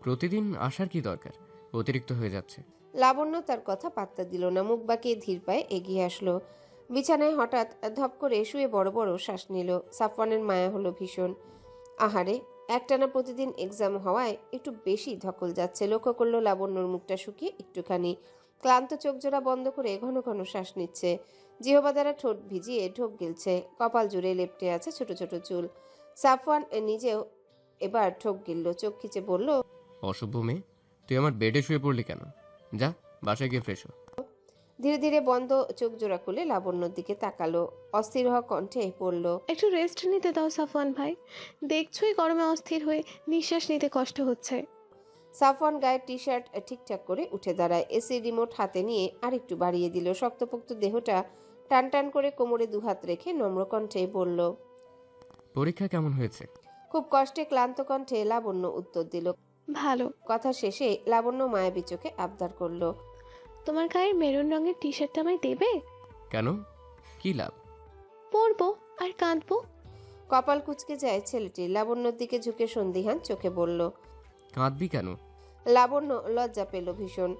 প্রতিদিন আসার কি দরকার? অতিরিক্ত হয়ে যাচ্ছে। লাবণ্য তার কথা পাত্তা দিল না, মুখ বাঁকিয়ে ধীর পায়ে এগিয়ে আসলো। বিছানায় হঠাৎ ধপ করে শুয়ে বড় বড় শ্বাস নিল। সাফওয়ানের মায়া হলো ভীষণ। আহারে, একটানা প্রতিদিন এক্সাম হওয়ায় একটু বেশি ধকল যাচ্ছে। লক্ষ্য করলো লাবণ্যর মুখটা শুকিয়ে একটুখানি। ক্লান্ত চোখ জোড়া বন্ধ করে ঘন ঘন শ্বাস নিচ্ছে। জিহ্বা দ্বারা ঠোঁট ভিজিয়ে ঢোক গিলছে। কপাল জুড়ে লেপ্টে আছে ছোট ছোট চুল। সাফওয়ান নিজেও এবার ঠোক গিলল, চোখ খিচে বলল, অসভ্য মেয়ে, তুই আমার বেডে শুয়ে পড়লি কেন? যা, বাসায় গিয়ে ফ্রেশ হ। ধীরে ধীরে বন্ধ চোখ জোড়া খুলে লাবণ্যর দিকে তাকালো। অস্থির হওয়া কণ্ঠে পড়ল, একটু রেস্ট নিতে দাও সাফওয়ান ভাই। দেখছোই গরমে অস্থির হয়ে নিঃশ্বাস নিতে কষ্ট হচ্ছে। সাফওয়ান গায়ের টি শার্ট ঠিকঠাক করে উঠে দাঁড়ায়। এসি রিমোট হাতে নিয়ে আরেকটু বাড়িয়ে দিল। শক্তপোক্ত দেহটা টান টান করে কোমরে দুহাত রেখে নম্র কণ্ঠে বলল, পরীক্ষা কেমন হয়েছে? খুব কষ্টে ক্লান্ত কণ্ঠে লাবণ্য উত্তর দিল। ভালো। কথা শেষে লাবণ্য মায়াবী চোখে আবদার করল, তোমার গায়ের মেরুন রঙের টি শার্টটা আমায় দেবে? কেন? কি লাভ? পরবো আর কাঁদবো। কপাল কুঁচকে যায় ছেলেটি। লাবণ্যর দিকে ঝুঁকে সন্দিহান চোখে বলল। কাঁদবি কেন? লাবণ্য লজ্জা পেল ভীষণ।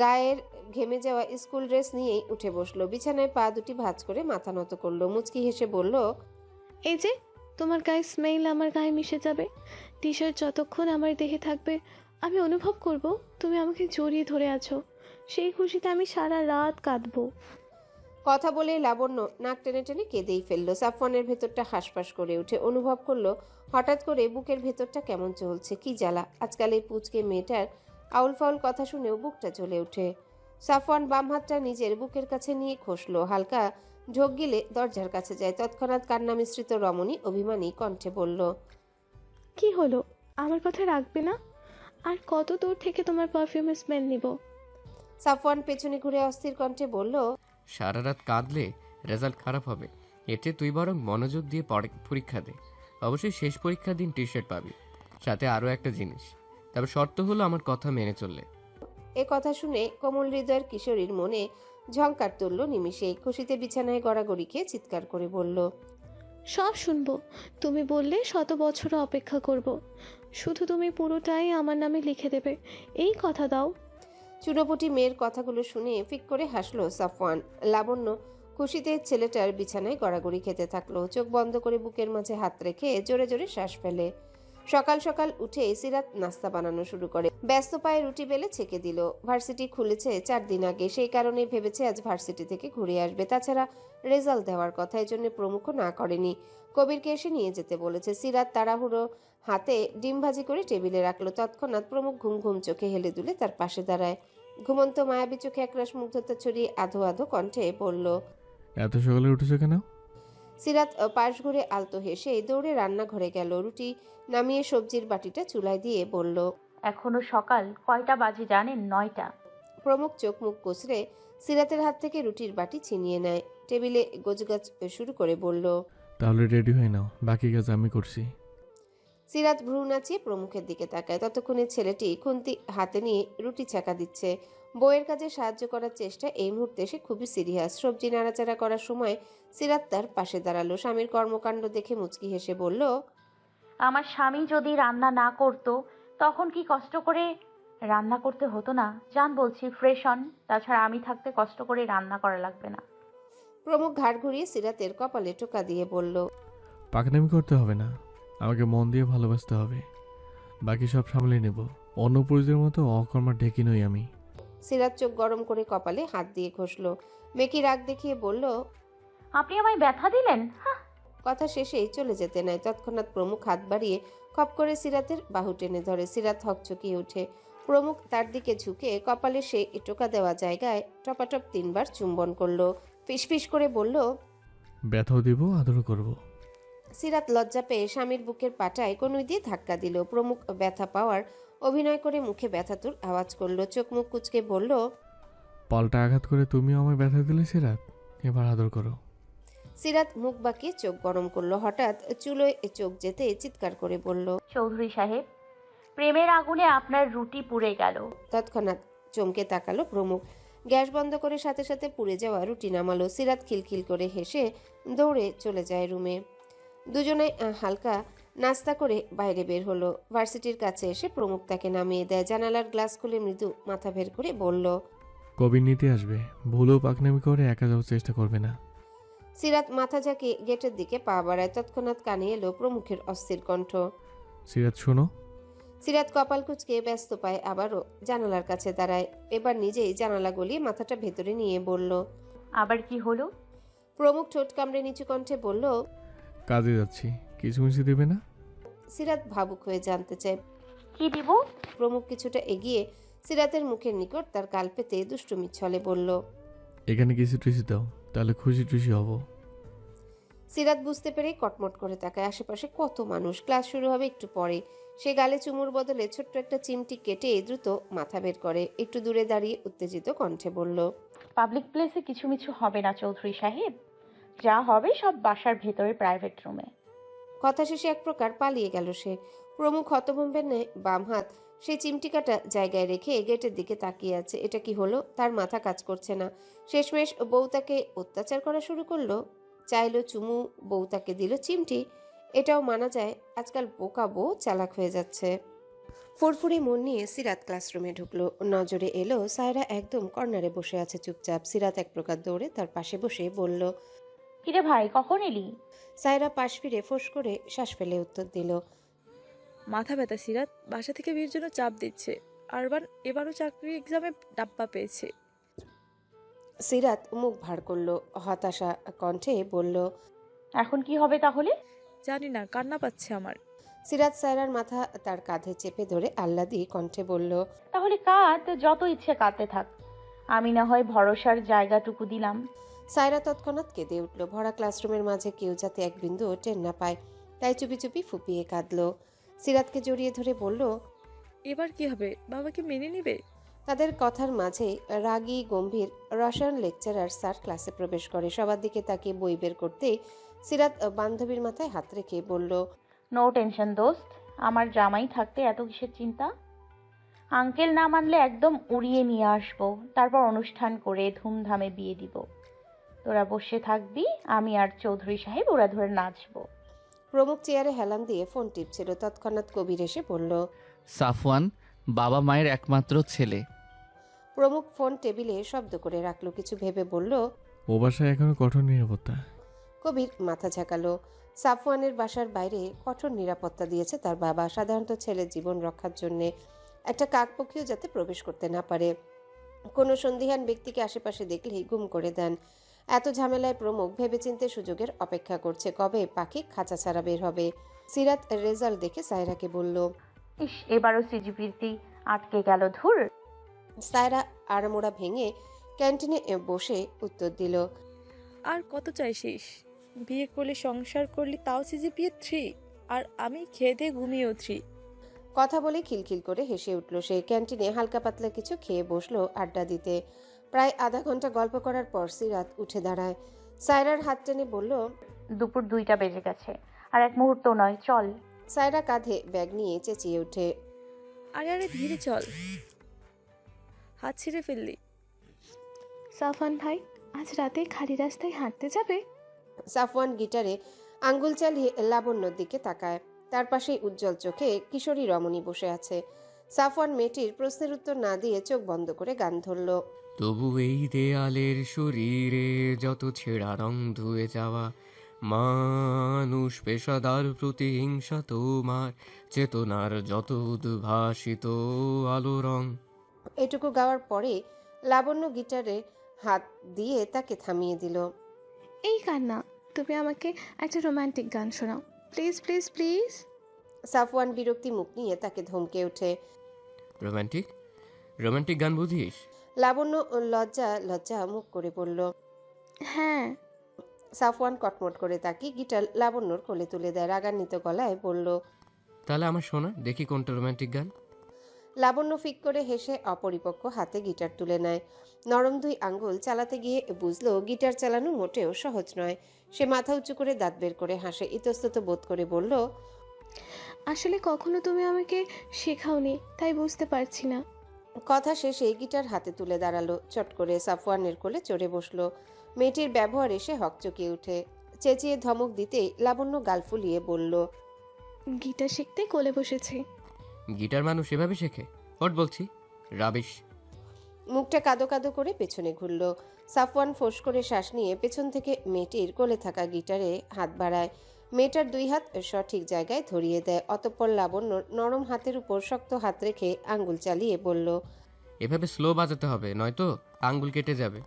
গায়ের ঘেমে যাওয়া স্কুল ড্রেস নিয়েই উঠে বসলো। বিছানায় পা দুটি ভাঁজ করে মাথা নত করলো। মুচকি হেসে বলল, এই যে, তোমার গায়ের স্মেল আমার গায়ে মিশে যাবে। টি শার্ট যতক্ষণ আমার দেহে থাকবে আমি অনুভব করব তুমি আমাকে জড়িয়ে ধরে আছো। সেই খুশিতে আমি সারা রাত কাঁদবো। কথা বলে লাবণ্য নাক টেনে টেনে কেঁদেই ফেললো। সাফওয়ানের ভেতরটা হাঁসফাঁস করে উঠে। অনুভব করলো হঠাৎ করে বুকের ভেতরটা কেমন চলছে। কি জ্বালা! আজকাল এই পুচকে মেয়েটার আউল ফাউল কথা শুনেও বুকটা জ্বলে ওঠে। সাফওয়ান বাম হাতটা নিজের বুকের কাছে নিয়ে খসলো। হালকা ঢোক গিলে দরজার কাছে যায়। তৎক্ষণাৎ কান্না মিশ্রিত রমণী অভিমানী কণ্ঠে বলল, কি হলো? আমার কথা রাখবে না? আর কত দূর থেকে তোমার পারফিউমের স্মেল নিব? সাফওয়ান পেছনে ঘুরে অস্থির কণ্ঠে বলল, সারা রাত কাঁদলে রেজাল্ট খারাপ হবে। এতে তুই বরং মনোযোগ দিয়ে পরীক্ষা দে। অবশ্যই শেষ পরীক্ষার দিন টি শার্ট পাবি, সাথে আরও একটা জিনিস। তবে শর্ত হলো আমার কথা মেনে চললে। এ কথা শুনে কোমল হৃদয়ের কিশোরীর মনে ঝংকার তুলল নিমিষে। খুশিতে বিছানায় গড়াগড়ি খেয়ে চিৎকার করে বলল, সব শুনবো। তুমি বললে 100 বছরও অপেক্ষা করব। শুধু তুমি পুরোটাই আমার নামে লিখে দেবে, এই কথা দাও। চুনোপুটি মেয়ের কথাগুলো শুনে ফিক করে হাসলো সাফওয়ান। লাবণ্য খুশিতে ছেলেটার বিছানায় গড়াগড়ি খেতে থাকলো। চোখ বন্ধ করে বুকের মাঝে হাত রেখে জোরে জোরে শ্বাস ফেলে। সকাল সকাল উঠে সিরাত নাস্তা বানানো শুরু করে। ব্যস্ত পায়ে রুটি বেলে ছেঁকে দিল। ভার্সিটি খুলেছে 4 দিন আগে, সেই কারণে ভেবেছে আজ ভার্সিটি থেকে ঘুরে আসবে। তাছাড়া রেজাল্ট দেওয়ার কথা, এই জন্য প্রমুখ না করেনি। কবিরকে এসে নিয়ে যেতে বলেছে। সিরাত তাড়াহুড়ো হাতে ডিম ভাজি করে টেবিলে রাখলো। তৎক্ষণাৎ প্রমুখ ঘুম ঘুম চোখে হেলে দুলে তার পাশে দাঁড়ায়। ঘুমন্ত মায়াবী চোখে একরাশ মুগ্ধতা ছড়িয়ে আধো আধো কণ্ঠে বলল, এত সকালে উঠেছো কেন? সিরাত পাশ ঘুরে আলতো হেসে দৌড়ে রান্নাঘরে গেল। রুটি নামিয়ে সবজির বাটিটা চুলায় দিয়ে বলল, এখনো সকাল কয়টা বাজে জানেন? 9টা। প্রমুখ চোখ মুখ কচড়ে সিরাতের হাত থেকে রুটির বাটি ছিনিয়ে নেয়। টেবিলে গোছগাছ শুরু করে বলল, তাহলে রেডি হয়ে নাও, বাকি কাজ আমি করছি। সিরাত ভ্রু নাচিয়ে প্রমুখের দিকে তাকায়। ততক্ষণে ছেলেটি খুন্তি হাতে নিয়ে রুটি ছাকা দিচ্ছে। বইয়ের কাজে সাহায্য করার চেষ্টা। এই মুহূর্তে সে খুবই সিরিয়াস। সবজি নাড়াচাড়া করার সময় সিরাত তার পাশে দাঁড়ালো। স্বামীর কর্মকাণ্ড দেখে মুচকি হেসে বলল, আমার স্বামী যদি রান্না না করতো তখন কি কষ্ট করে রান্না করতে হতো না? জান বলছি, ফ্রেশ হন। তাছাড়া আমি থাকতে কষ্ট করে রান্না করা লাগবে না। প্রমুখ ঘাড় ঘুরিয়ে সিরাতের কপালে টোকা দিয়ে বলল, পাকনামি করতে হবে না, আমাকে মন দিয়ে ভালোবাসতে হবে। বাকি সব সামলে নেব। অন্য পুরুষদের মতো অকর্মা ঢেকি নই আমি। সিরাত চোখ গরম করে কপালে হাত দিয়ে ঘষল। মেকি রাগ দেখিয়ে বলল, আপনি আমায় ব্যথা দিলেন? হ্যাঁ। কথা শেষেই চলে যেতে নাই। তৎক্ষণাৎ প্রমুখ হাত বাড়িয়ে খপ করে সিরাতের বাহু টেনে ধরে। সিরাত হকচকিয়ে ওঠে। প্রমুখ তার দিকে ঝুঁকে কপালে সে টোকা দেওয়া জায়গায় টপাটপ 3 বার চুম্বন করলো। ফিসফিস করে বলল, ব্যথাও দিব, আদরও করব। সিরাত লজ্জা পেয়ে স্বামীর বুকের পাটায় কনুই দিয়ে ধাক্কা দিল। প্রমুখ ব্যথা পাওয়ার অভিনয় করে মুখে ব্যথাতুর আওয়াজ করলো। চোখ মুখ কুচকে বলল, পাল্টা আঘাত করে তুমিও আমায় ব্যথা দিলে সিরাত, এবার আদর করো। সিরাত মুখ বাঁকিয়ে চোখ গরম করলো। হঠাৎ চুলোয় চোখ যেতে চিৎকার করে বলল, চৌধুরী সাহেব, প্রেমের আগুনে আপনার রুটি পুড়ে গেল। তৎক্ষণাৎ চমকে তাকালো প্রমুখ। গ্যাস বন্ধ করে সাথে সাথে পুড়ে যাওয়া রুটি নামালো। সিরাত খিলখিল করে হেসে দৌড়ে চলে যায় রুমে। দুজনে হালকা নাস্তা করে বাইরে বের হলো। ভার্সিটির কাছে এসে প্রমুখ তাকে নামিয়ে দেয়। জানালার গ্লাস খুলে মৃদু মাথা বের করে বলল, কবির নিতে আসবে, ভুলেও পাকনামি করে একা যাওয়ার চেষ্টা করবে না। সিরাত মাথা ঝাঁকিয়ে গেটের দিকে পা বাড়ায়। তৎক্ষণাৎ কানে এলো প্রমুখের অস্থির কণ্ঠ। সিরাত শোনো। সিরাত কপাল কুঁচকে ব্যস্ত পায়, আবারও জানালার কাছে দাঁড়ায়। এবার নিজেই জানালা গলিয়ে মাথাটা ভেতরে নিয়ে বলল। আবার কি হলো? প্রমুখ ঠোঁট কামড়ে নিচু কণ্ঠে বলল। কাজে যাচ্ছি, কিছু মিশি দেবে না? সিরাত ভাবুক হয়ে জানতে চায়। কি দিব? প্রমুখ কিছুটা এগিয়ে সিরাতের মুখের নিকট তার গাল পেতে দুষ্টুমির ছলে বলল। এখানে কিছু টুসি দাও, তাহলে খুশি টুসি হব। সিরাত বুঝতে পেরেই কটমট করে তাকায়। আশেপাশে কত মানুষ, ক্লাস শুরু হবে একটু পরে। সে গালে চুমুর বদলে ছোট্ট একটা চিমটি কেটে দ্রুত মাথা বের করে। একটু দূরে দাঁড়িয়ে উত্তেজিত কণ্ঠে বলল। পাবলিক প্লেসে কিছু মিছু হবে না চৌধুরী সাহেব, যা হবে সব বাসার ভেতরে প্রাইভেট রুমে। কথা শেষে এক প্রকার পালিয়ে গেল সে। প্রমুখ হতভম্বের ন্যায় বাম হাত সেই চিমটি কাটা জায়গায় রেখে গেটের দিকে তাকিয়ে আছে। এটা কি হলো? তার মাথা কাজ করছে না। শেষমেশ বউ তাকে অত্যাচার করা শুরু করলো। চাইলো চুমু, বউ তাকে দিল চিমটি। এটাও মানা যায়, আজকাল বোকা বউ চালাক হয়ে যাচ্ছে। ফুরফুরে মন নিয়ে সিরাত ক্লাসরুমে ঢুকলো। নজরে এলো সায়রা একদম কর্নারে বসে আছে চুপচাপ। সিরাত এক প্রকার দৌড়ে তার পাশে বসে বলল। কিরে ভাই, কখন এলি? সায়রা পাশ ফিরে ফোঁস করে শ্বাস ফেলে উত্তর দিল। মাথা ব্যথা সিরাত, বাসা থেকে বিয়ের জন্য চাপ দিচ্ছে। এবারও চাকরি এক্সামে ডাব্বা পেয়েছে। সিরাত মুখ ভার করলো, হতাশা কণ্ঠে বলল। এখন কি হবে তাহলে? জানি না, কান্না পাচ্ছে আমার। সিরাত সায়রার মাথা তার কাঁধে চেপে ধরে আহ্লাদি কণ্ঠে বলল। তাহলে কাঁদ, যত ইচ্ছে কাঁদতে থাক, আমি না হয় ভরসার জায়গাটুকু দিলাম। সায়রা তৎক্ষণাৎ কেঁদে উঠল। ভরা ক্লাসরুমের মাঝে কেউ যাতে এক বিন্দু টের না পায়, তাই চুপি চুপি ফুপিয়ে কাঁদলো। সিরাতকে জড়িয়ে ধরে বলল। এবার কি হবে? বাবাকে মেনে নিবে? তাদের কথার মাঝে রাগী গম্ভীর রসায়ন লেকচারার স্যার ক্লাসে প্রবেশ করে। সবার দিকে তাকিয়ে বই বের করতেই সিরাত বান্ধবীর মাথায় হাত রেখে বলল। নো টেনশন দোস্ত, আমার জামাই থাকতে এত কিসের চিন্তা? আঙ্কেল না মানলে একদম উড়িয়ে নিয়ে আসবো, তারপর অনুষ্ঠান করে ধুমধামে বিয়ে দিব। তোরা বসে থাকবি, আমি আর চৌধুরী সাহেব ওরা ধরে নাচবো। প্রমুখ চেয়ারে হেলান দিয়ে ফোন টিপছিল। তৎক্ষণাৎ কবির এসে বলল। সাফওয়ান বাবা মায়ের একমাত্র ছেলে। প্রমুখ ফোন টেবিলে শব্দ করে রাখলো, কিছু ভেবে বলল। ও বাসায় এখনো কঠোর নিরাপত্তা। কবির মাথা ঝাঁকালো। সাফওয়ানের বাসার বাইরে কঠোর নিরাপত্তা দিয়েছে তার বাবা, সাধারণত ছেলের জীবন রক্ষার জন্যে। একটা কাকপক্ষীও যাতে প্রবেশ করতে না পারে। কোনো সন্দিহান ব্যক্তিকে আশেপাশে দেখলেই গুম করে দেন। এত ঝামেলায় প্রমুখ ভেবেচিন্তে সুযোগের অপেক্ষা করছে, কবে পাখি খাঁচা ছাড়া বের হবে। সিরাত রেজাল্ট দেখে সায়রাকে বলল। ইস, এবারও সিজিপিতে আটকে গেল, ধুর। সায়রা আড়মোড়া ভেঙে ক্যান্টিনে বসে উত্তর দিল। আর কত চাইছিস? বিয়ে করলে, সংসার করলি, তাও সিজিপিএ 3, আর আমি খেয়ে দিয়ে ঘুমিয়েও 3। কথা বলে খিলখিল করে হেসে উঠল সে। ক্যান্টিনে হালকা পাতলা কিছু খেয়ে বসলো আড্ডা দিতে। প্রায় আধা ঘন্টা গল্প করার পর সিরাত উঠে দাঁড়ায়। সায়রার হাত টেনে বলল। দুপুর 2টা বেজে গেছে, আর এক মুহূর্ত নয়, চল। সায়রা কাঁধে ব্যাগ নিয়ে চেঁচিয়ে ওঠে। আরে আরে ধীরে চল, হাত ছিঁড়ে ফেললি। সাফান ভাই, আজ রাতে খালি রাস্তায় হাঁটতে যাবে? সাফওয়ান গিটারে আঙ্গুল চালিয়ে লাবণ্যর দিকে তাকায়। তার পাশেই উজ্জ্বল চোখে কিশোরী রমণী বসে আছে। সাফওয়ান মেয়েটির প্রশ্নের উত্তর না দিয়ে চোখ বন্ধ করে গান ধরল। তবু এই দেয়ালের শরীরে যত ছেঁড়া রং ধুয়ে যাওয়া, মানুষ পেশাদার প্রতিহিংসা তোমার চেতনার যত উদ্ভাসিত আলো রং। এটুকু গাওয়ার পরে লাবণ্য গিটারে হাত দিয়ে তাকে থামিয়ে দিল। এই কান্না, তুমি আমাকে একটা রোমান্টিক গান শোনাও প্লিজ প্লিজ প্লিজ। সাফওয়ান বিরক্তি মুখ নিয়ে তাকে ধমকে ওঠে। রোমান্টিক রোমান্টিক গান বুঝিস? লাবণ্য লজ্জা লজ্জা মুখ করে বলল। হ্যাঁ। সাফওয়ান কটমট করে তাকিয়ে গিটার লাবণ্যর কোলে তুলে দেয়। রাগান্বিত গলায় বলল। তাহলে আমার শোনা দেখি কোনটা রোমান্টিক গান। লাবণ্য ফিক করে হেসে অপরিপক্ক হাতে গিটার তুলে নেয়। নরম দুই আঙ্গুল চালাতে গিয়ে বুঝলো গিটার চালানো মোটেও সহজ নয়। সে মাথা উঁচু করে দাঁত বের করে হাসে, ইতস্তত বোধ করে বলল। আসলে কখনো তুমি আমাকে শেখাওনি, তাই বুঝতে পারছি না। কথা শেষে গিটার হাতে তুলে দাঁড়ালো। চট করে সাফওয়ানের কোলে চড়ে বসলো। মেয়েটির ব্যবহার এসে হকচকিয়ে উঠে। চেঁচিয়ে ধমক দিতেই লাবণ্য গাল ফুলিয়ে বলল, গিটার শিখতে কোলে বসেছি। গিটার মানুষ এভাবে শেখে? ওট বলছি, রাবিশ। মুখটা কাদো কাদো করে পেছনে ঘুরল। সাফওয়ান ফোঁস করে শ্বাস নিয়ে পেছন থেকে মেয়েটির কোলে থাকা গিটারে হাত বাড়ায়। মেয়েটার দুই হাত সঠিক জায়গায় ধরিয়ে দেয়। অতঃপর লাবণ্য নরম হাতের উপর শক্ত হাত রেখে আঙ্গুল চালিয়ে বলল, এভাবে স্লো বাজাতে হবে, নয়তো আঙ্গুল কেটে যাবে।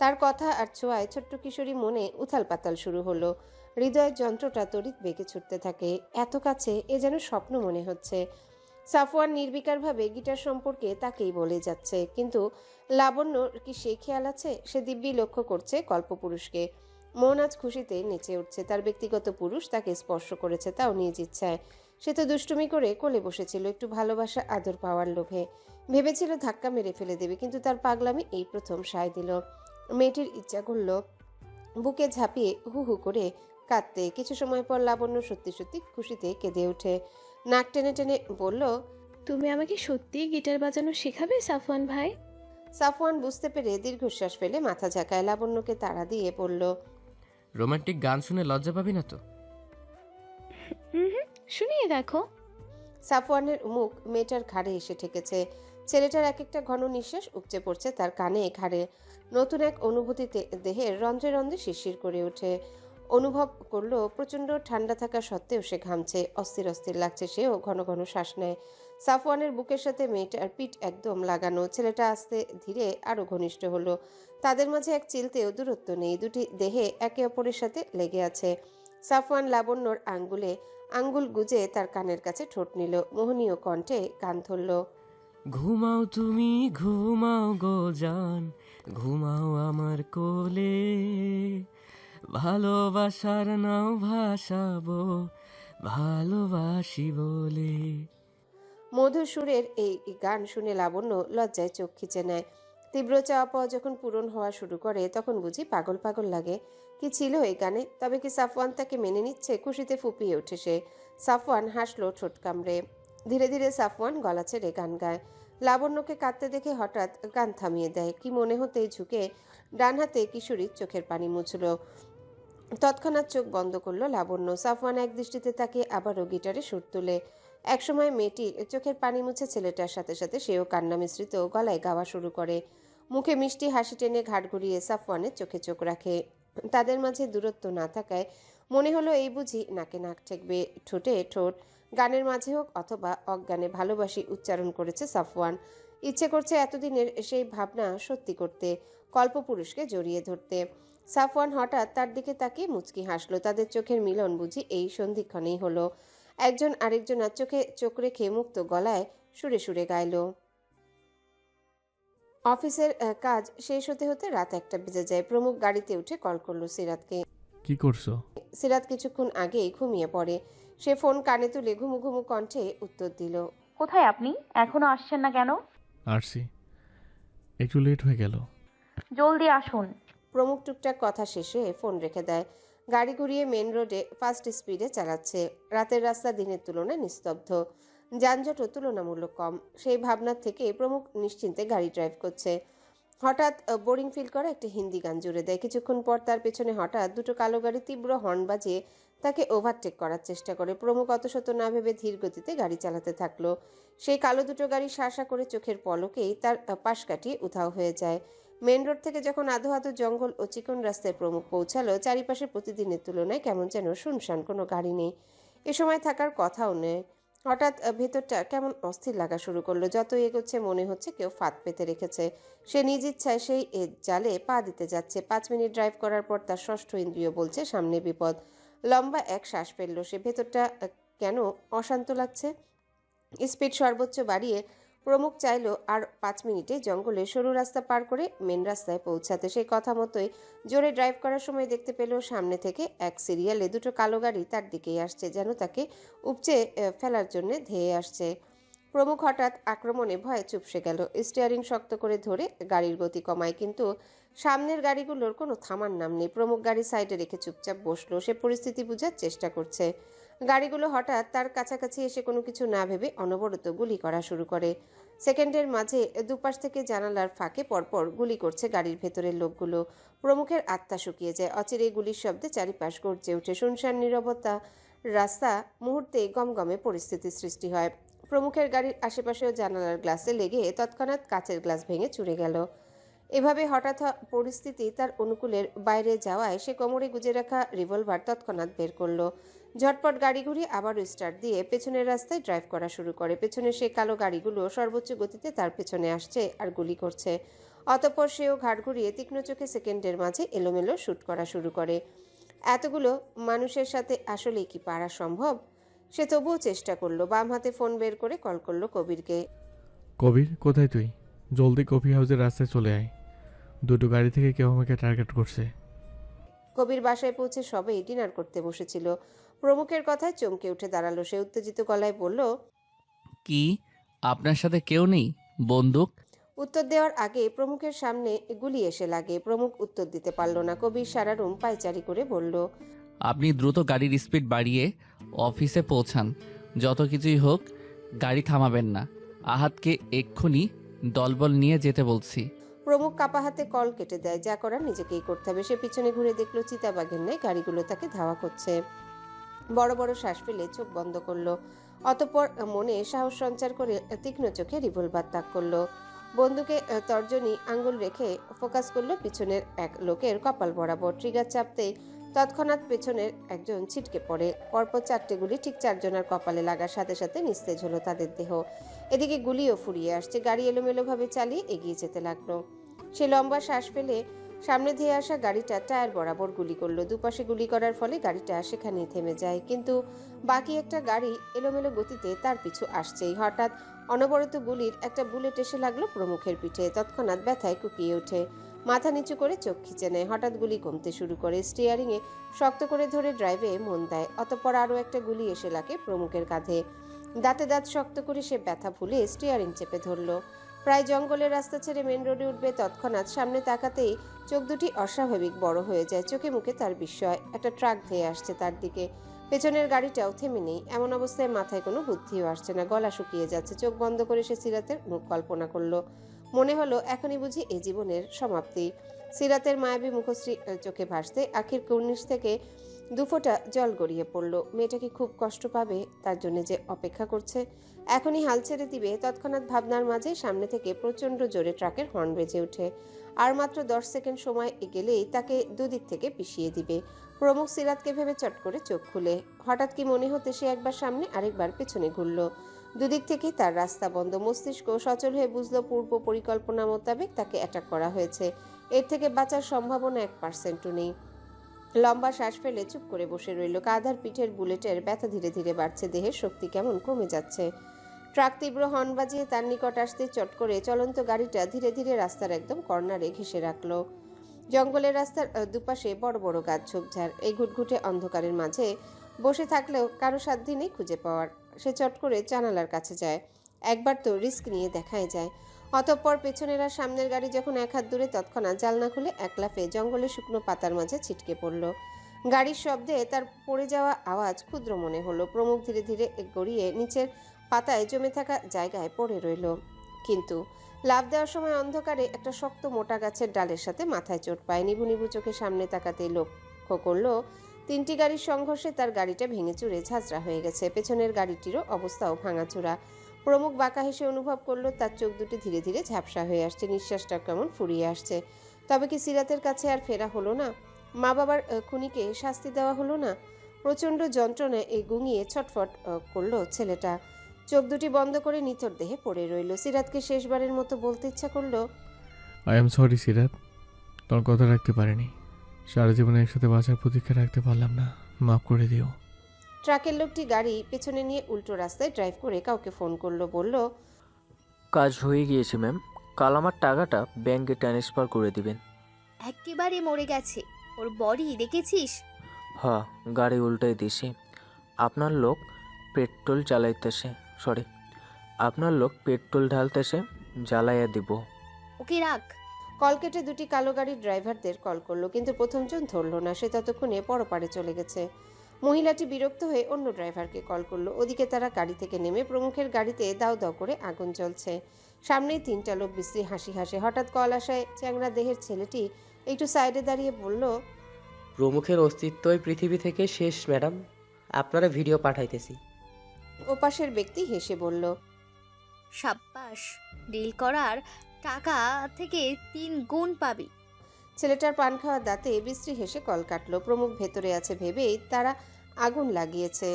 তার কথা আর ছোঁয়ায় ছোট্ট কিশোরী মনে উথাল পাতাল শুরু হলো। হৃদয়ের যন্ত্রটা তড়িৎ বেগে ছুটতে থাকে। এত কাছে, এ যেন স্বপ্ন মনে হচ্ছে। সাফওয়ান নির্বিকারভাবে গিটার সম্পর্কে তাকেই বলে যাচ্ছে, কিন্তু লাবণ্য কি সেই খেয়াল আছে? সে দিব্যি লক্ষ্য করছে কল্পপুরুষকে। মন আজ খুশিতে নেচে উঠছে। তার ব্যক্তিগত পুরুষ তাকে স্পর্শ করেছে, তাও নিজ ইচ্ছায়। সে তো দুষ্টুমি করে কোলে বসেছিল একটু ভালোবাসা আদর পাওয়ার লোভে। ভেবেছিল ধাক্কা মেরে ফেলে দেবে, কিন্তু তার পাগলামি এই প্রথম সায় দিল। মেয়েটির ইচ্ছা করল বুকে ঝাঁপিয়ে হু হু করে কাঁদতে। কিছু সময় পর লাবণ্য সত্যি সত্যি খুশিতে কেঁদে ওঠে। নাক টেনে টেনে বলল, তুমি আমাকে সত্যিই গিটার বাজানো শেখাবে সাফওয়ান ভাই? সাফওয়ান বুঝতে পেরে দীর্ঘশ্বাস ফেলে মাথা ঝাঁকায়। লাবণ্যকে তাড়া দিয়ে বলল, রোমান্টিক গান শুনে লজ্জা পাবি না তো? হুম, শুনিয়ে দেখো। সাফওয়ানের মুখ মেয়েটার ঘাড়ে এসে ঠেকেছে। ছেলেটার এক একটা ঘন নিঃশ্বাস উপচে পড়ছে তার কানে ঘাড়ে। নতুন এক অনুভূতিতে দেহের রন্ধ্রে রন্ধ্রে শিরশির করে ওঠে। অনুভব করলো প্রচণ্ড ঠান্ডা থাকা সত্ত্বেও সে ঘামছে, অস্থির অস্থির লাগছে। সেও ঘন ঘন শ্বাস নেয়। সাফওয়ানের বুকের সাথে মেয়েটার পিঠ একদম লাগানো। ছেলেটা আস্তে ধীরে আরো ঘনিষ্ঠ হলো। তাদের মাঝে এক চিলতেও দূরত্ব নেই। দুটি দেহে একে অপরের সাথে লেগে আছে। সাফওয়ান লাবণ্যর আঙ্গুল গুজে তার কানের কাছে ঠোঁট নিল। মোহনীয় কণ্ঠে গান ধরল, ঘুমাও তুমি ঘুমাও গো জান, ঘুমাও আমার কোলে, ভালোবাসার নাও ভাসাবো, ভালোবাসি বলে। মধুর সুরের এই গান শুনে লাবণ্য লজ্জায় চোখ খিচে নেয়। তীব্র চাওয়া পাওয়া যখন পূরণ হওয়া শুরু করে তখন বুঝি পাগল পাগল লাগে। কি ছিল এই গানে? তবে কি সাফওয়ান তাকে মেনে নিচ্ছে? খুশিতে ফুপিয়ে ওঠে সে। সাফওয়ান হাসলো ঠোঁট কামড়ে। ধীরে ধীরে সাফওয়ান গলা ছেড়ে গান গায়। লাবণ্যকে কাঁদতে দেখে হঠাৎ গান থামিয়ে দেয়। কি মনে হতেই ঝুঁকে ডান হাতে কিশোরীর চোখের পানি মুছল। তৎক্ষণাৎ চোখ বন্ধ করলো লাবণ্য। সাফওয়ান এক দৃষ্টিতে তাকে আবারও গিটারে সুর তুলে। একসময় মেয়েটি চোখের পানি মুছে ছেলেটার সাথে সাথে সেও কান্না মিশ্রিত গলায় গাওয়া শুরু করে। মুখে মিষ্টি হাসি টেনে ঘাট ঘুরিয়ে সাফওয়ানের চোখে চোখ রাখে। তাদের মাঝে দূরত্ব না থাকায় মনে হলো এই বুঝি নাকে নাক ঠেকবে, ঠোঁটে ঠোঁট। গানের মাঝে হোক অথবা অজ্ঞানে ভালোবাসি উচ্চারণ করেছে সাফওয়ান। ইচ্ছে করছে এতদিনের সেই ভাবনা সত্যি করতে, কল্পপুরুষকে জড়িয়ে ধরতে। সাফওয়ান হঠাৎ তার দিকে তাকিয়ে মুচকি হাসলো। তাদের চোখের মিলন বুঝি এই সন্ধিক্ষণেই হলো। একজন আরেকজনের চোখে চোখ রেখে মুক্ত গলায় সুরে সুরে গাইল। অফিসের কাজ শেষ হতে হতে রাত 1টা বেজে যায়। প্রমুখ গাড়িতে উঠে কল করলো সিরাতকে। কি করছো? সিরাত কিছুক্ষণ আগেই ঘুমিয়ে পড়ে। সে ফোন কানে তুলে ঘুমু ঘুমু কণ্ঠে উত্তর দিল, কোথায় আপনি? এখনো আসছেন না কেন? আরছি, একটু লেট হয়ে গেল। জলদি আসুন। প্রমুখ টুকটাক কথা শেষে ফোন রেখে দেয়। গাড়ি ঘুরিয়ে মেন রোডে ফাস্ট স্পিডে চালাচ্ছে। রাতের রাস্তা দিনের তুলনায় নিস্তব্ধ, যানজটও তুলনামূলক কম। সেই ভাবনার থেকে প্রমুখ নিশ্চিন্তে গাড়ি ড্রাইভ করছে। হঠাৎ বোরিং ফিল করা একটা হিন্দি গান জুড়ে দেয়। কিছুক্ষণ পর তার পেছনে হঠাৎ দুটো কালো গাড়ি তীব্র হর্ন বাজিয়ে তাকে ওভারটেক করার চেষ্টা করে। প্রমুখ অতশত না ভেবে ধীর গতিতে গাড়ি চালাতে থাকলো। সেই কালো দুটো গাড়ি শাঁসা করে চোখের পলকেই তার পাশ কাটিয়ে উধাও হয়ে যায়। মেন রোড থেকে যখন আধো আধো জঙ্গল ও চিকন রাস্তায় প্রমুখ পৌঁছালো, চারিপাশে প্রতিদিনের তুলনায় কেমন যেন শুনশান, কোনো গাড়ি নেই। এ সময় থাকার কথাও নেই। হঠাৎ ভেতরটা কেমন অস্থির লাগা শুরু করলো। যত এগোচ্ছে মনে হচ্ছে কেউ ফাঁদ পেতে রেখেছে। সে নিজ ইচ্ছায় সেই জালে পা দিতে যাচ্ছে। 5 মিনিট ড্রাইভ করার পর তার ষষ্ঠ ইন্দ্রিয় বলছে সামনে বিপদ। লম্বা এক শ্বাস ফেললো সে। ভেতরটা কেন অশান্ত লাগছে। স্পিড সর্বোচ্চ বাড়িয়ে প্রমুখ চাইল আর 5 মিনিটে জঙ্গলে সরু রাস্তা পার করে মেন রাস্তায় পৌঁছাতে। সেই কথা মতোই জোরে ড্রাইভ করার সময় দেখতে পেল সামনে থেকে এক সিরিয়ালে দুটো কালো গাড়ি তার দিকেই আসছে, যেন তাকে উপচে ফেলার জন্য ধেয়ে আসছে। প্রমুখ হঠাৎ আক্রমণে ভয়ে চুপসে গেল। স্টিয়ারিং শক্ত করে ধরে গাড়ির গতি কমায়, কিন্তু সামনের গাড়িগুলোর কোনো থামার নাম নেই। প্রমুখ গাড়ি সাইডে রেখে চুপচাপ বসলো। সে পরিস্থিতি বোঝার চেষ্টা করছে। গাড়িগুলো হঠাৎ তার কাছাকাছি এসে কোনো কিছু না ভেবে অনবরত গুলি করা শুরু করে। সেকেন্ডের মাঝে দুপাশ থেকে জানালার ফাঁকে পরপর গুলি করছে গাড়ির ভেতরের লোকগুলো। প্রমুখের আত্মা শুকিয়ে যায়। অচিরে গুলির শব্দে চারিপাশ গর্জে ওঠে। শুনশান নীরবতা, রাস্তা মুহূর্তে গমগমে পরিস্থিতির সৃষ্টি হয়। প্রমুখের গাড়ির আশেপাশেও জানালার গ্লাসে লেগে তৎক্ষণাৎ কাচের গ্লাস ভেঙে চুরে গেল। এভাবে হঠাৎ পরিস্থিতি তার অনুকূলের বাইরে যাওয়ায় সে কোমরে গুজে রাখা রিভলভার তৎক্ষণাৎ বের করলো। ঝটপট গাড়ি ঘুরিয়ে আবারও স্টার্ট দিয়ে পেছনের রাস্তায় ড্রাইভ করা শুরু করে। পেছনে সে কালো গাড়িগুলো সর্বোচ্চ গতিতে তার পেছনে আসছে আর গুলি করছে। অতঃপর সেও ঘাট ঘুরিয়ে তীক্ষ্ণ চোখে সেকেন্ডের মাঝে এলোমেলো শ্যুট করা শুরু করে। এতগুলো মানুষের সাথে আসলেই কি পারা সম্ভব? সে তবুও চেষ্টা করলো। বাম হাতে ফোন বের করে কল করলো কবিরকে। কবির, কোথায় তুই? জলদি কফি হাউসের রাস্তায় চলে আয়। দুটো গাড়ি থেকে কেউ আমাকে টার্গেট করছে। কবির বাসায় পৌঁছে সবাই ডিনার করতে বসেছিল। প্রমুখের কথায় চমকে উঠে দাঁড়ালো সে। উত্তেজিত গলায় বলল, কি আপনার সাথে কেউ নেই? বন্দুক? উত্তর দেওয়ার আগে প্রমুখের সামনে গুলি এসে লাগে। প্রমুখ উত্তর দিতে পারল না। কবির সারা রুম পায়চারি করে বলল, আপনি দ্রুত গাড়ির স্পিড বাড়িয়ে অফিসে পৌঁছান। যত কিছুই হোক গাড়ি থামাবেন না। আহাতকে এক্ষুনি দলবল নিয়ে যেতে বলছি। প্রমুখ কাপা হাতে কল কেটে দেয়। যা করার নিজেকেই করতে হবে। সে পিছনে ঘুরে দেখলো চিতাবাঘের ন্যায় গাড়িগুলো তাকে ধাওয়া করছে। বড় বড় শ্বাস ফেলে চোখ বন্ধ করলো। অতঃপর মনে সাহস সঞ্চার করে তীক্ষ্ণ চোখে রিভলভার তাক করলো। বন্দুকে তর্জনী আঙ্গুল রেখে ফোকাস করলো পিছনের এক লোকের কপাল বরাবর। ট্রিগার চাপতেই তৎক্ষণাৎ পেছনের একজন ছিটকে পড়ে। পরপর 4টে গুলি ঠিক 4 জনের কপালে লাগার সাথে সাথে নিস্তেজ হলো তাদের দেহ। এদিকে গুলিও ফুরিয়ে আসছে। গাড়ি এলোমেলোভাবে চালিয়ে এগিয়ে যেতে লাগলো। সে লম্বা শ্বাস ফেলে সামনে ধেয়ে আসা গাড়িটা টায়ার বরাবর গুলি করলো। দুপাশে গুলি করার ফলে গাড়িটা সেখানেই থেমে যায়। কিন্তু বাকি একটা গাড়ি এলোমেলো গতিতে তার পিছু আসছেই। হঠাৎ অনবরত গুলির একটা বুলেট এসে লাগলো প্রমুখের পিঠে। তৎক্ষণাৎ ব্যথায় কুকিয়ে ওঠে। মাথা নিচু করে চোখ খিচে নেয়। হঠাৎ গুলি কমতে শুরু করে। স্টিয়ারিংয়ে শক্ত করে ধরে ড্রাইভে মন দেয়। অতঃপর আরও একটা গুলি এসে লাগে প্রমুখের কাঁধে। দাঁতে দাঁত শক্ত করে সে ব্যথা ভুলে স্টিয়ারিং চেপে ধরলো। প্রায় জঙ্গলের রাস্তা ছেড়ে মেন রোডে উঠবে তৎক্ষণাৎ সামনে তাকাতেই চোখ দুটি অস্বাভাবিক বড় হয়ে যায়। চোখে মুখে তার বিস্ময়। একটা ট্রাক ধেয়ে আসছে তার দিকে। পেছনের গাড়িটাও থেমে নেই। এমন অবস্থায় মাথায় কোনো বুদ্ধিও আসছে না। গলা শুকিয়ে যাচ্ছে। চোখ বন্ধ করে সে সিরাতের মুখ কল্পনা করলো। মনে হলো এখনই বুঝি এই জীবনের সমাপ্তি। সিরাতের মায়াবী মুখশ্রী চোখে ভাসতে আখির কর্নিশ থেকে দুফোঁটা জল গড়িয়ে পড়ল। মেয়েটা কি খুব কষ্ট পাবে? তার জন্য যে অপেক্ষা করছে। এখনই হাল ছেড়ে দিবে। তৎক্ষণাৎ ভাবনার মাঝে সামনে থেকে প্রচণ্ড জোরে ট্রাকের হর্ন বেজে ওঠে। আর মাত্র 10 সেকেন্ড সময় গেলেই তাকে দুদিক থেকে পিষিয়ে দিবে। প্রমুখ সিরাতকে ভেবে চট করে চোখ খুলে। হঠাৎ কি মনে হতে সে একবার সামনে আরেকবার পেছনে ঘুরল। দুদিক থেকেই তার রাস্তা বন্ধ। মস্তিষ্ক সচল হয়ে বুঝলো পূর্ব পরিকল্পনা মোতাবেক তাকে অ্যাটাক করা হয়েছে। এর থেকে বাঁচার সম্ভাবনা 1%ও নেই। লম্বা শ্বাস ফেলে চুপ করে বসে রইল। কাঁধার পিঠের বুলেটের ব্যথা ধীরে ধীরে বাড়ছে। দেহের শক্তি কেমন কমে যাচ্ছে। ট্রাক তীব্র হর্ন বাজিয়ে তার নিকট আসতে চট করে চলন্ত গাড়িটা ধীরে ধীরে রাস্তার একদম কর্নারে ঘেঁষে রাখলো। জঙ্গলের রাস্তার দুপাশে বড় বড় গাছ ঝোপঝাড়। এই ঘুটঘুটে অন্ধকারের মাঝে বসে থাকলেও কারো সাধ্যি নেই খুঁজে পাওয়ার। সে চট করে জানালার কাছে যায়। একবার তো রিস্ক নিয়ে দেখাই যায়। অতঃপর পেছনের আর সামনের গাড়ি যখন এক হাত দূরে, তৎক্ষণাৎ জানলা খুলে এক লাফে জঙ্গলের শুকনো পাতার মাঝে ছিটকে পড়ল। গাড়ির শব্দে তার পড়ে যাওয়া আওয়াজ ক্ষুদ্র মনে হলো। প্রমুখ ধীরে ধীরে গড়িয়ে নিচের পাতায় জমে থাকা জায়গায় পড়ে রইল। কিন্তু লাফ দেওয়ার সময় অন্ধকারে একটা শক্ত মোটা গাছের ডালের সাথে মাথায় চোট পায়। নিভু নিভু চোখে সামনে তাকাতেই লক্ষ্য করলো 3টি গাড়ির সংঘর্ষে তার গাড়িটা ভেঙে চুরে ঝাঁঝরা হয়ে গেছে। পেছনের গাড়িটিরও অবস্থাও ভাঙাচোরা। প্রমুখ বাঁকা হেসে অনুভব করলো তার চোখ দুটি ধীরে ধীরে ঝাপসা হয়ে আসছে। নিঃশ্বাসটা কেমন ফুরিয়ে আসছে। তবে কি সিরাতের কাছে আর ফেরা হলো না? মা বাবার খুনিকে শাস্তি দেওয়া হলো না? প্রচণ্ড যন্ত্রণায় গুঙিয়ে ছটফট করলো ছেলেটা। চোখ দুটি বন্ধ করে নিথর দেহে পড়ে রইল। সিরাতকে শেষবারের মতো বলতে ইচ্ছা করলো, আই এম সরি সিরাত, তোর কথা রাখতে পারিনি। সারা জীবনে একসাথে বাঁচার প্রতীক্ষা রাখতে পারলাম না, মাফ করে দিও। ট্রাকের লোকটি গাড়ি পেছনে নিয়ে উল্টো রাস্তায় ড্রাইভ করে কাউকে ফোন করলো। বলল, কাজ হয়ে গিয়েছে ম্যাম, কাল আমার টাকাটা ব্যাংকে ট্রান্সফার করে দিবেন। একেবারে মরে গেছে ওর বডি, দেখেছিস? হ্যাঁ, গাড়ি উল্টাই দিছি। আপনার লোক পেট্রোল ঢালতেছে, জ্বালাইয়া দিব। ওকে রাখ। কল কেটে দুটি কালো গাড়ির ড্রাইভারদের কল করলো, কিন্তু প্রথমজন ধরলো না। সে ততক্ষণে পরপারে চলে গেছে। মহিলাটি বিরক্ত হয়ে অন্য ড্রাইভারকে কল করলো। ওদিকে তারা গাড়ি থেকে নেমে প্রমুখের গাড়িতে দাউ দাউ করে আগুন জ্বলছে। সামনেই 3টা লোক বিশ্রী হাসি হাসে। হঠাৎ কল আসায় চ্যাংড়া দেহের ছেলেটি একটু সাইডে দাঁড়িয়ে বলল, প্রমুখের অস্তিত্বই পৃথিবী থেকে শেষ ম্যাডাম, আপনারা ভিডিও পাঠাইতেছি। ওপাশের ব্যক্তি হেসে বলল, সাব্বাস, ডিল করার টাকা থেকে 3 গুণ পাবি। ছেলেটার পান খাওয়া দাঁতে বিশ্রী হেসে কল কাটলো। প্রমুখ ভেতরে আছে ভেবেই তারা আগুন লাগিয়েছে,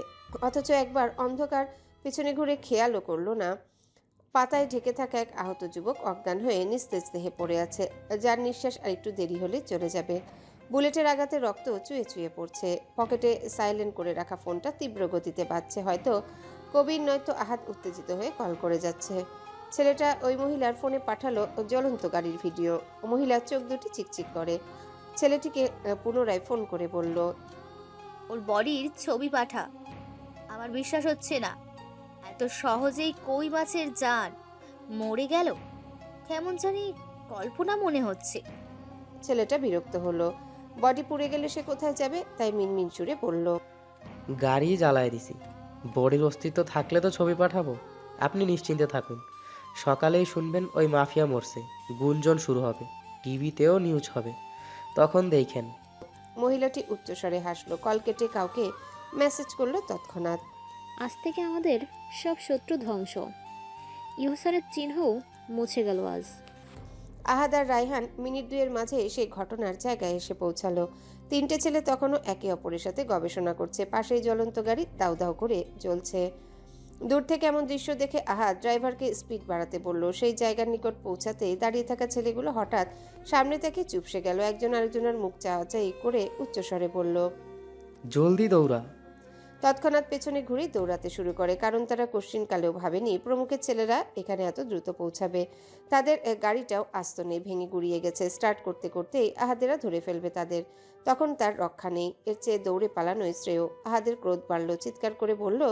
অথচ একবার অন্ধকার পিছনে ঘুরে খেয়ালও করলো না পাতায় ঢেকে থাকা এক আহত যুবক অজ্ঞান হয়ে নিস্তেজ দেহে পড়ে আছে, যার নিঃশ্বাস আর একটু দেরি হলে চলে যাবে। বুলেটের আঘাতে রক্ত চুয়ে চুয়ে পড়ছে। পকেটে সাইলেন্ট করে রাখা ফোনটা তীব্র গতিতে বাজছে। হয়তো কবির নয়তো আহাত উত্তেজিত হয়ে কল করে যাচ্ছে। ছেলেটা ওই মহিলার ফোনে পাঠালো জ্বলন্ত গাড়ির ভিডিও। মহিলার চোখ দুটি চিকচিক করে। ছেলেটিকে পুনরায় ফোন করে বলল, ওর বডির ছবি পাঠা। আমার বিশ্বাস হচ্ছে না, এত সহজেই কই মাছের জান মরে গেল। কেমন জানি কল্পনা মনে হচ্ছে। ছেলেটা বিরক্ত হলো। বডি পুড়ে গেলে সে কোথায় যাবে, তাই মিনমিন সুরে বলল, গাড়ি জ্বালায় দিছি, বডির অস্তিত্ব থাকলে তো ছবি পাঠাবো। আপনি নিশ্চিন্তে থাকুন, সকালেই শুনবেন ওই মাফিয়া মরছে, গুঞ্জন শুরু হবে, টিভিতেও নিউজ হবে, তখন দেখেন। মহিলাটি উচ্চস্বরে হাসলো। কল কেটে কাউকে মেসেজ করলো তৎক্ষণাৎ। আজ থেকে আমাদের সব শত্রু ধ্বংস, ইহসানের চিহ্নও মুছে গেল আজ। আহাদ আর রায়হান মিনিট দুয়ের মাঝে সেই ঘটনার জায়গায় এসে পৌঁছালো। 3টে ছেলে তখনও একে অপরের সাথে গবেষণা করছে। পাশেই জ্বলন্ত গাড়ি দাউ দাউ করে জ্বলছে। দূর থেকে এমন দৃশ্য দেখে আহাদ ড্রাইভারকে স্পিড বাড়াতে বলল। সেই জায়গার নিকট পৌঁছাতেই দাঁড়িয়ে থাকা ছেলেগুলো হঠাৎ সামনে থেকে চুপসে গেল। একজন আরেকজনের মুখ চাওয়াচাই করে উচ্চস্বরে বলল, জলদি দৌড়া। তৎক্ষণাৎ পেছনে ঘুরে দৌড়াতে শুরু করে, কারণ তারা কোশ্চিনকালেও ভাবেনি প্রমুখের ছেলেরা এখানে এত দ্রুত পৌঁছাবে। তাদের গাড়িটাও আস্ত নেই, ভেঙে গুড়িয়ে গেছে। স্টার্ট করতে করতেই আহাদেরা ধরে ফেলবে তাদের, তখন তার রক্ষা নেই। এর চেয়ে দৌড়ে পালানোই শ্রেয়। আহাদের ক্রোধ বাড়ল, চিৎকার করে বলল,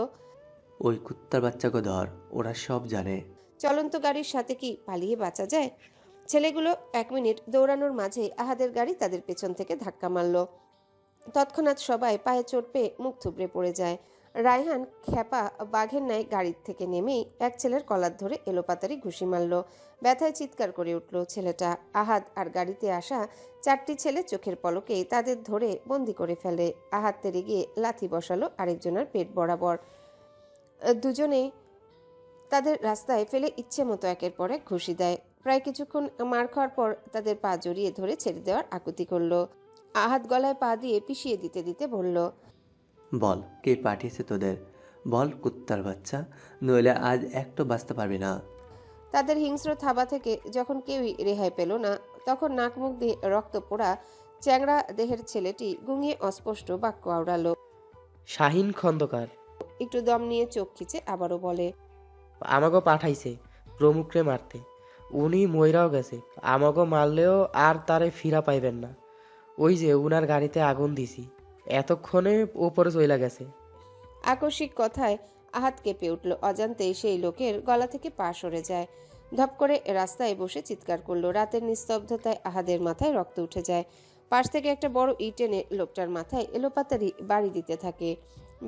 ওই কুত্তার বাচ্চাকে ধর, ওরা সব জানে। চলন্ত গাড়ির সাথে কি পালিয়ে বাঁচা যায়? ছেলেগুলো 1 মিনিট দৌড়ানোর মাঝে আহাদের গাড়ি তাদের পেছন থেকে ধাক্কা মারল। তৎক্ষণাৎ সবাই পায়ে চোট পেয়ে মুখ থুবড়ে পড়ে যায়। রায়হান খ্যাপা বাঘের ন্যায় গাড়ির থেকে নেমেই এক ছেলের কলার ধরে এলোপাতারি ঘুষি মারল। ব্যথায় চিৎকার করে উঠল ছেলেটা। আহাদ আর গাড়িতে আসা 4টি ছেলে চোখের পলকে তাদের ধরে বন্দি করে ফেলে। আহাদ তেড়ে গিয়ে লাথি বসালো আরেকজনের পেট বরাবর। দুজনেই তাদের রাস্তায় ফেলে ইচ্ছে মতো একের পর এক ঘুষি দেয়। প্রায় কিছুক্ষণ মার খাওয়ার পর তাদের পা জড়িয়ে ধরে ছেড়ে দেওয়ার আকুতি করলো। আহাদ গলায় পা দিয়ে পিষিয়ে দিতে দিতে বলল, বল কে পাঠিয়েছে তোদের, বল কুত্তার বাচ্চা, নইলে আজ একটু বাঁচতে পারবি না। তাদের হিংস্র থাবা থেকে যখন কেউই রেহাই পেল না, তখন নাক মুখ দিয়ে রক্ত পোড়া চ্যাংড়া দেহের ছেলেটি গুঙিয়ে অস্পষ্ট বাক্য আওড়ালো। শাহিন খন্দকার একটু দম নিয়ে চোখ খিচে আবারও বলে, আমাকে পাঠাইছে প্রমুখরে মারতে। উনি মইরাও গেছে, আমাকে মারলেও আর তারে ফিরা পাইবেন না। ওই যে উনার গাড়িতে আগুন দিছি, এতক্ষণে ওপরে চইলা গেছে। আকস্মিক কথায় আহাত কেঁপে উঠল। অজান্তেই সেই লোকের গলা থেকে পা সরে যায়। ধপ করে রাস্তায় বসে চিৎকার করলো। রাতের নিস্তব্ধতায় আহাদের মাথায় রক্ত উঠে যায়। পাশ থেকে একটা বড় ইট এনে লোকটার মাথায় এলোপাতারি বাড়ি দিতে থাকে।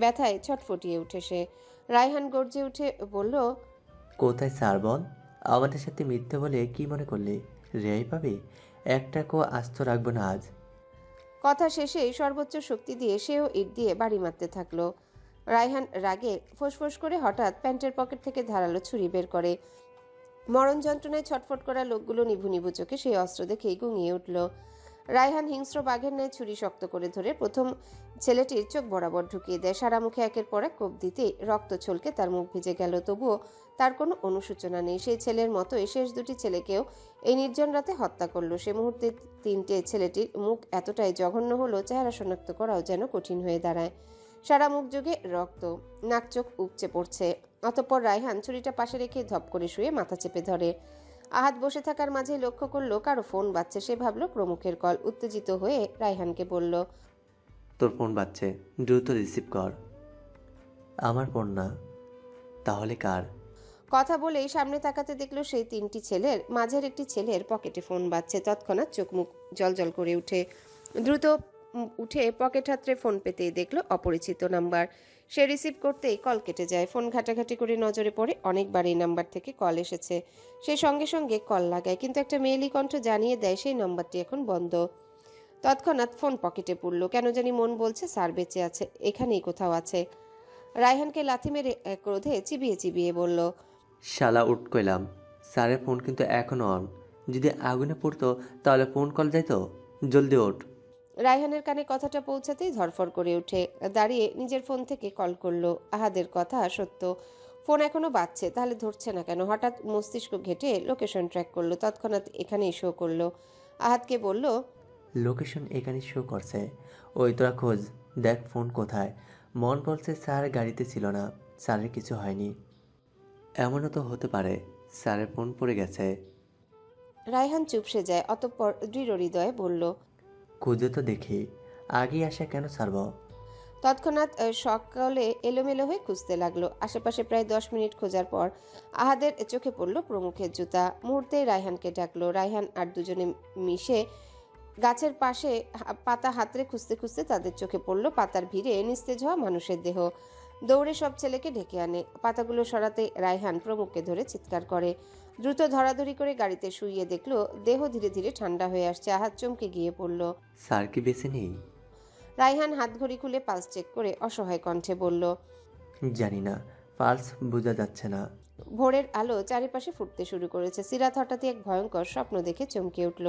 ব্যথায় ছটফটিয়ে উঠে সে। রায়হান গর্জে উঠে বলল, কোথায় স্যার বল, আমাদের সাথে মিথ্যে বলে কি মনে করলি রেহাই পাবি? একটাকেও আস্ত রাখবো না আজ। কথা শেষে সর্বোচ্চ শক্তি দিয়ে সেও ইট দিয়ে বাড়ি মারতে থাকলো। রায়হান রাগে ফোঁসফোঁস করে হঠাৎ প্যান্টের পকেট থেকে ধারালো ছুরি বের করে। মরণ যন্ত্রণায় ছটফট করা লোকগুলো নিভু নিভু চোখে সেই অস্ত্র দেখেই গুঙিয়ে উঠল। রায়হান হিংস্র বাঘের ন্যায় ছুরি শক্ত করে ধরে প্রথম ছেলেটির চোখ বরাবর ঢুকিয়ে দেয়। সারা মুখে একের পর এক কোপ দিতে রক্ত ছলকে তার মুখ ভিজে গেল। তবুও তার কোনো অনুশোচনা নেই। সেই ছেলের মতোই শেষ 2টি ছেলেকেও এই নির্জন রাতে হত্যা করলো। সে মুহূর্তে 3টে ছেলেটির মুখ এতটাই জঘন্য হলো, চেহারা শনাক্ত করাও যেন কঠিন হয়ে দাঁড়ায়। সারা মুখ জুগে রক্ত, নাক চোখ উপচে পড়ছে। অতঃপর রায়হান ছুরিটা পাশে রেখে ধপ করে শুয়ে মাথা চেপে ধরে। আহাদ বসে থাকার মাঝে লক্ষ্য করলো কারো ফোন বাজছে। সে ভাবলো প্রমুখের কল। উত্তেজিত হয়ে রায়হানকে বলল, তোর ফোন বাজছে, দ্রুত রিসিভ কর। আমার ফোন না, তাহলে কার? কথা বলেই সামনে তাকাতে দেখলো সেই 3টি ছেলের মাঝের একটি ছেলের পকেটে ফোন বাজছে। তৎক্ষণাৎ চোখ মুখ জলজল করে উঠে দ্রুত উঠে পকেট হাতড়ে ফোন পেতেই দেখলো অপরিচিত নাম্বার। সে রিসিভ করতেই কল কেটে যায়। ফোন ঘাটাঘাটি করে নজরে পড়ে অনেকবার এই নাম্বার থেকে কল এসেছে। সে সঙ্গে সঙ্গে কল লাগায়, কিন্তু একটা মেয়েলি কণ্ঠ জানিয়ে দেয় সেই নাম্বারটি এখন বন্ধ। তৎক্ষণাৎ ফোন পকেটে পড়ল। কেন জানি মন বলছে স্যার বেঁচে আছে, এখানেই কোথাও আছে। রায়হানকে লাথি মেরে ক্রোধে চিবিয়ে চিবিয়ে বলল, শালা উঠ কইলাম, স্যারের ফোন কিন্তু এখনও অন। যদি আগুনে পড়তো তাহলে ফোন কল যাইতো। জলদি ওঠ। রায়হানের কানে কথাটা পৌঁছাতেই ধরফর করে উঠে দাঁড়িয়ে নিজের ফোন থেকে কল করলো। আহাদের কথা সত্য, ফোন এখনো বাজছে, তাহলে ধরছে না কেন? হঠাৎ মস্তিষ্ক ঘেটে লোকেশন ট্র্যাক করলো। তৎক্ষণাৎ এখানেই শো করলো। আহাদকে বলল, লোকেশন এখানে শো করছে, ওই তোরা খোঁজ দেখ ফোন কোথায়। মন বলছে স্যার গাড়িতে ছিল না, স্যারের কিছু হয়নি। এমনও তো হতে পারে স্যারের ফোন পড়ে গেছে। রায়হান চুপসে যায়। অতঃপর দৃঢ় হৃদয়ে বলল, খুঁজে তো দেখি, আগেই আসা কেন ছাড়ব। তৎক্ষণাৎ সকালে এলোমেলো হয়ে খুঁজতে লাগলো। আশেপাশে প্রায় 10 মিনিট খোঁজার পর আহাদের চোখে পড়ল প্রমুখের জুতা। মুহূর্তে রায়হানকে ডাকলো। রায়হান আর দুজনে মিশে গাছের পাশে পাতা হাতড়ে খুঁজতে খুঁজতে তাদের চোখে পড়ল পাতার ভিড়ে নিস্তেজ হওয়া মানুষের দেহ। দৌড়ে সব ছেলেকে ডেকে আনে। পাতাগুলো সরাতে রায়হান প্রমুখকে ধরে চিৎকার করে। দ্রুত ধরাধরি করে গাড়িতে শুইয়ে দেখলো দেহ ধীরে ধীরে ঠান্ডা হয়ে আসছে। আহাদ চমকে গিয়ে পড়ল। স্যার কি বেঁচে নেই? রায়হান হাত ঘড়ি খুলে পালস চেক করে অসহায় কণ্ঠে বলল, জানি না, পালস বোঝা যাচ্ছে না। ভোরের আলো চারিপাশে ফুটতে শুরু করেছে। সিরাত হঠাৎই এক ভয়ঙ্কর স্বপ্ন দেখে চমকে উঠল।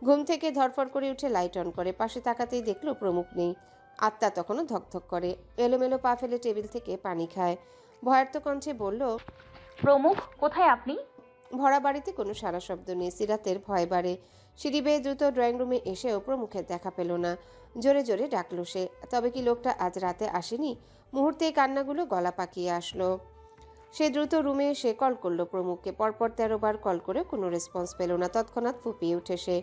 ঘুম থেকে ধরফর করে উঠে লাইট অন করে। পাশে তাকাতেই দেখলো প্রমুখ নেই। আত্মা তখনও ধকধক করে। এলোমেলো পা ফেলে টেবিল থেকে পানি খায়। ভয়ার্ত কণ্ঠে বলল, প্রমুখ কোথায় আপনি? ভরা বাড়িতে কোনো সারা শব্দ নেই। সিরাতের ভয় বাড়ে। সিঁড়ি বেয়ে দ্রুত ড্রয়িং রুমে এসেও প্রমুখের দেখা পেল না। জোরে জোরে ডাকলো সে। তবে কি লোকটা আজ রাতে আসেনি? মুহূর্তেই কান্নাগুলো গলা পাকিয়ে আসলো। সে দ্রুত রুমে এসে কল করলো প্রমুখকে। পরপর 13 বার কল করে কোনো রেসপন্স পেল না। তৎক্ষণাৎ ফুপিয়ে উঠে সে।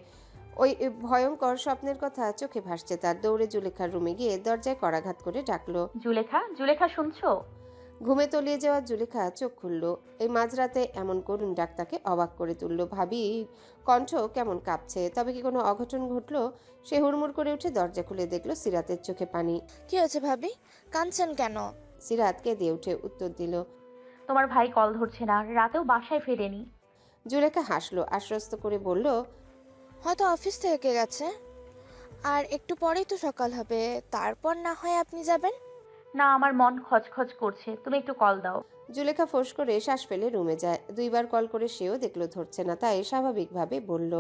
ওই ভয়ঙ্কর স্বপ্নের কথা চোখে ভাসছে তার। দৌড়ে জুলেখার রুমে গিয়ে দরজায় করাঘাত করে ডাকলো, জুলেখা, জুলেখা শুনছো? ঘুমে তলিয়ে যাওয়া জুলেখা চোখ খুলল। এই মাঝরাতে এমন করুণ ডাক তাকে অবাক করে তুলল। ভাবি কণ্ঠ কেমন কাঁপছে। তবে কি কোনো অঘটন ঘটলো? সে হুড়মুড় করে উঠে দরজা খুলে দেখলো সিরাতের চোখে পানি। কি হয়েছে ভাবি, কাঁদছেন কেন? সিরাত কেঁদে উঠে উত্তর দিল, তোমার ভাই কল ধরছে না, রাতেও বাসায় ফেরেনি। জুলেখা হাসলো, আশ্বস্ত করে বলল, হয়তো অফিস থেকে গেছে, আর একটু পরেই তো সকাল হবে, তারপর না হয় আপনি যাবেন। না, আমার মন খচখচ করছে, তুমি একটু কল দাও। জুলেখা ফোঁস করে শ্বাস ফেলে রুমে যায়। 2 বার কল করে সেও দেখলো ধরছে না, তাই স্বাভাবিকভাবে বলল,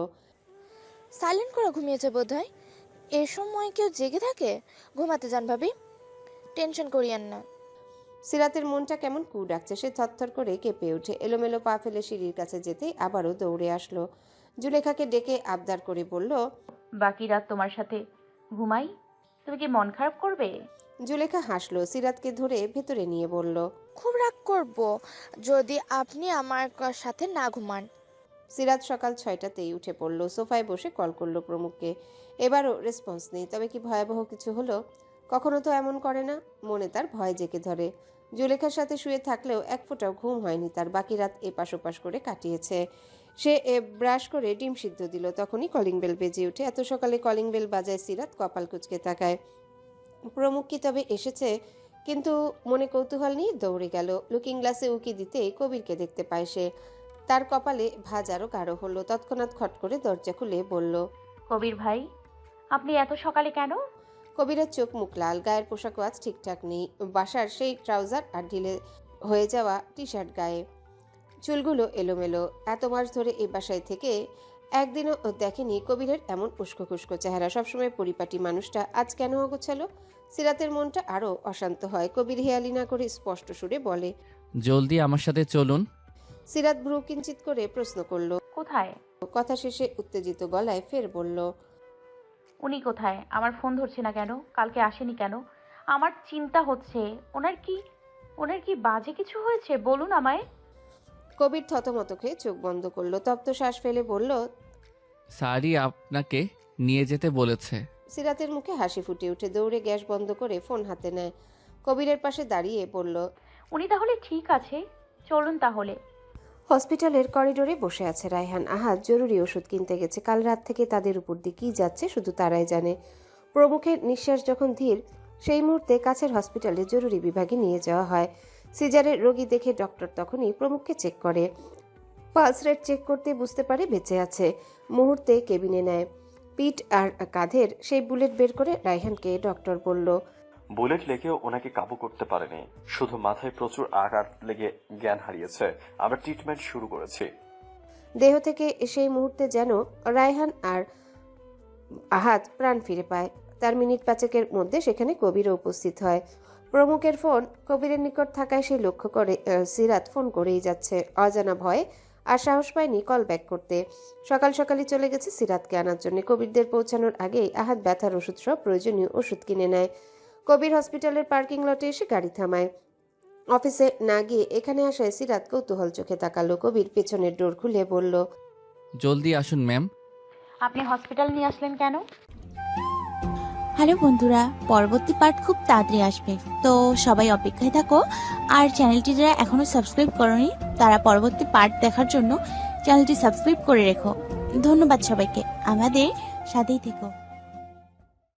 সাইলেন্ট করে ঘুমিয়েছে বোধহয়। এ সময় কেউ জেগে থাকে? ঘুমাতে যান ভাবি, টেনশন করিয়েন না। সিরাতের মনটা কেমন কু ডাকছে। সে থরথর করে কেঁপে উঠে এলোমেলো পা ফেলে সিঁড়ির কাছে যেতেই আবারও দৌড়ে আসলো। জুলেখাকে ডেকে আবদার করে বলল, বাকি রাত তোমার সাথে ঘুমাই, তুমি কি মন খারাপ করবে? জুলেখা হাসলো। সিরাতকে ধরে ভেতরে নিয়ে বলল, খুব রাগ করব যদি আপনি আমার সাথে না ঘুমান। সিরাত সকাল 6টাতেই উঠে পড়ল। সোফায় বসে কল করলো প্রমুখকে। এবারও রেসপন্স নেই। তবে কি ভয়াবহ কিছু হলো? কখনো তো এমন করে না। মনে তার ভয় জেগে ধরে। জুলেখার সাথে শুয়ে থাকলেও এক ফোঁটাও ঘুম হয়নি তার। বাকি রাত এপাশ ওপাশ করে কাটিয়েছে। সে ব্রাশ করে ডিম সিদ্ধ দিল, তখনই কলিং বেল বেজে ওঠে। এত সকালে কলিং বেল বাজায় সিরাত কপাল কুঁচকে তাকায়। প্রমুখ কি তবে এসেছে? কিন্তু মনে কৌতূহল নিয়ে দৌড়ে গেল। লুকিং গ্লাসে উকি দিতে কবিরকে দেখতে পায় সে। তার কপালে ভাঁজ আরো গাঢ় হলো। তৎক্ষণাৎ খট করে দরজা খুলে বলল, কবির ভাই, আপনি এত সকালে কেন? কবিরের চোখ মুখ লাল। গায়ের পোশাকও আজ ঠিকঠাক নেই। বাসার সেই ট্রাউজার আর ঢিলে হয়ে যাওয়া টি শার্ট গায়ে। চুলগুলো এলোমেলো। এত মাস ধরে এই বাসায় থেকে একদিনও দেখেনি কবিরের এমন উস্কো খুস্কো চেহারা। সবসময় পরিপাটি মানুষটা আজ কেন অগোছালো? সিরাতের মনটা আরো অশান্ত হয়। কবির হেয়ালি না করে স্পষ্ট সুরে বলে, জলদি আমার সাথে চলুন। সিরাত ভ্রু কিঞ্চিত করে প্রশ্ন করল, কোথায়? কথা শেষে উত্তেজিত গলায় ফের বলল, উনি কোথায়? আমার ফোন ধরছে না কেন? কালকে আসেনি কেন? আমার চিন্তা হচ্ছে। ওনার কি বাজে কিছু হয়েছে? বলুন আমায়। কবির থতমত খেয়ে চোখ বন্ধ করলো। তপ্ত শ্বাস ফেলে বলল, স্যারই আপনাকে নিয়ে যেতে বলেছে। সিরাতের মুখে হাসি ফুটে উঠে দৌড়ে গ্যাস বন্ধ করে ফোন হাতে নেয়। কবিরের পাশে দাঁড়িয়ে বলল, উনি তাহলে ঠিক আছে, চলুন তাহলে। হসপিটালের করিডোরে বসে আছে রায়হান। আহাদ জরুরি ওষুধ কিনতে গেছে। কাল রাত থেকে তাদের উপর দিয়ে কী যাচ্ছে শুধু তারাই জানে। প্রমুখের নিঃশ্বাস যখন ধীর, সেই মুহূর্তে কাছের হসপিটালে জরুরি বিভাগে নিয়ে যাওয়া হয়। সিজারের রোগী দেখে ডক্টর তখনই প্রমুখকে চেক করে। পালস রেট চেক করতে বুঝতে পারে বেঁচে আছে। মুহূর্তে কেবিনে নেয়। পিঠ আর কাঁধের সেই বুলেট বের করে রায়হানকে ডক্টর বলল, বুলেট লেগেও ওনাকে কাবু করতে পারেনি, শুধু মাথায় প্রচুর আঘাত লেগে জ্ঞান হারিয়েছে। আমরা ট্রিটমেন্ট শুরু করেছি। দেহ থেকে সেই মুহূর্তে যেন রায়হান আর আহাত প্রাণ ফিরে পায়। তার মিনিট 5 মধ্যে সেখানে কবিরও উপস্থিত হয়। প্রমুখের ফোন কবিরের নিকট থাকায় সে লক্ষ্য করে সিরাত ফোন করেই যাচ্ছে। অজানা ভয়ে আর সাহস পায়নি কল ব্যাক করতে। সকাল সকালই চলে গেছে সিরাতকে আনার জন্য। কবিরদের পৌঁছানোর আগেই আহাত ব্যথার ওষুধ সহ প্রয়োজনীয় ওষুধ কিনে নেয়। কবির হসপিটালের পার্কিং লটে এসে গাড়ি থামায়। অফিসে না গিয়ে এখানে আসায় সিরাত কৌতূহল চোখে তাকালো। কবির পেছনের ডোর খুলে বলল, জলদি আসুন ম্যাম। আপনি হসপিটাল নিয়ে আসলেন কেন? হ্যালো বন্ধুরা, পরবর্তী পার্ট খুব তাড়াতাড়ি আসবে, তো সবাই অপেক্ষায় থাকো। আর চ্যানেলটি যারা এখনো সাবস্ক্রাইব করোনি তারা পরবর্তী পার্ট দেখার জন্য চ্যানেলটি সাবস্ক্রাইব করে রেখো। ধন্যবাদ সবাইকে, আমাদের সাথেই থেকো।